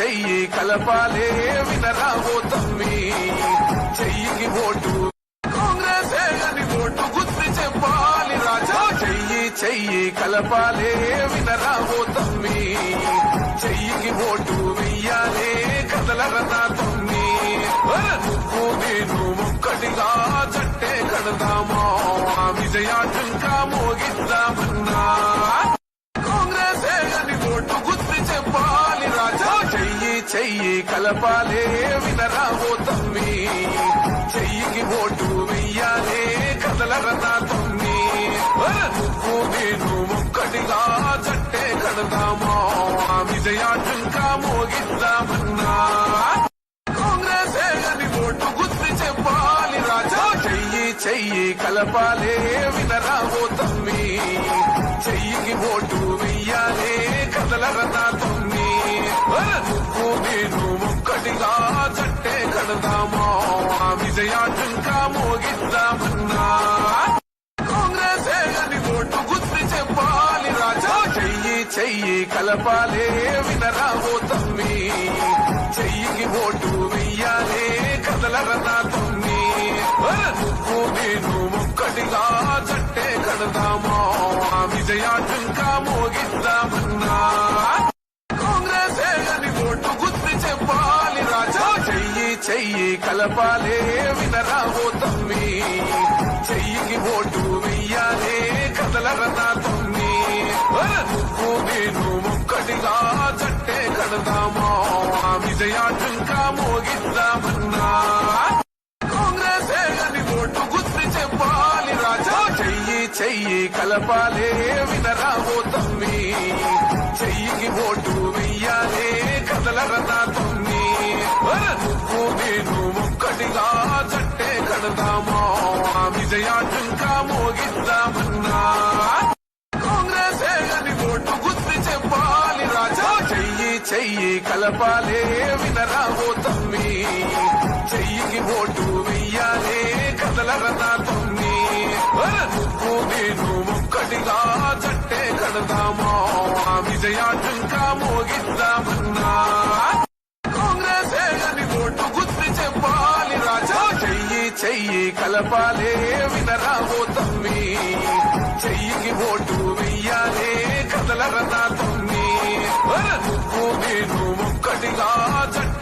చెయ్యి కలపాలే వినరా ఓ తమ్మి చెయ్యికి ఓటు కాంగ్రెస్ అని ఓటు గుర్తు చెప్పాలి రాజా చెయ్యి కలపాలే వినరా ఓ తమ్మి చెయ్యికి ఓటు వెయ్యాలే కదలరనా తమ్మి నువ్వు నేను ఒక్కటిగా జట్టే కడదామా విజయాటంకా మోగిద్దామన్నా కాంగ్రెస్ అని ఓటు గుర్తు చెప్పాలి రాజా చెయ్యి కలపాలే వినరా ఓ తమ్మి చెయ్యికి ఓటు వెయ్యాలే కదలరనా తమ్మి నువ్వు నేను ఒక్కటిగా జట్టే కడదామా విజయాటంకా మోగిద్దామన్నా కాంగ్రెస్ అని ఓటు గుర్తు చెప్పాలి రాజా చెయ్యి కలపాలే వినరా ఓ తమ్మి చెయ్యికి ఓటు వెయ్యాలే కదలరనా తమ్మి నువ్వు నేను ఒక్కటిగా జట్టే కడదామా విజయాటంకా మోగిద్దామన్నా కాంగ్రెస్ అని ఓటు గుర్తు చెప్పాలి రాజా చెయ్యి కలపాలే వినరా ఓ తమ్మి చెయ్యికి ఓటు వెయ్యాలే కదలరనా తమ్మి నువ్వు నేను ఒక్కటిగా జట్టే కడదామా విజయాటంకా మోగిద్దామన్నా కాంగ్రెస్ అని ఓటు గుర్తు చెప్పాలి రాజా చెయ్యి కలపాలే వినరా ఓ తమ్మి చెయ్యికి ఓటు వెయ్యాలే కదలరనా తమ్మి నువ్వు నేను ఒక్కటిగా జట్టే కడదామా విజయాటంకా మోగిద్దామన్నా కాంగ్రెస్ అని ఓటు గుర్తు చెప్పాలి రాజా చెయ్యి కలపాలే వినరా ఓ తమ్మి చెయ్యికి ఓటు వెయ్యాలే కదలరనా తమ్మి నువ్వు నేను ఒక్కటిగా జట్టే కడదామా విజయాటంకా మోగిద్దామన్నా కాంగ్రెస్ అని ఓటు గుర్తు చెప్పాలి రాజా చెయ్యి కలపాలే వినరా ఓ తమ్మి చెయ్యికి ఓటు వెయ్యాలే కదలరనా తమ్మి నువ్వు నేను ఒక్కటిగా జట్టే కడదామా విజయాటంకా మోగిద్దామన్నా కాంగ్రెస్ అని ఓటు గుర్తు చెప్పాలి రాజా చెయ్యి కలపాలే వినరా ఓ తమ్మి చెయ్యికి ఓటు వెయ్యాలే కదలరనా తమ్మి నువ్వు నేను ఒక్కటిగా జట్టే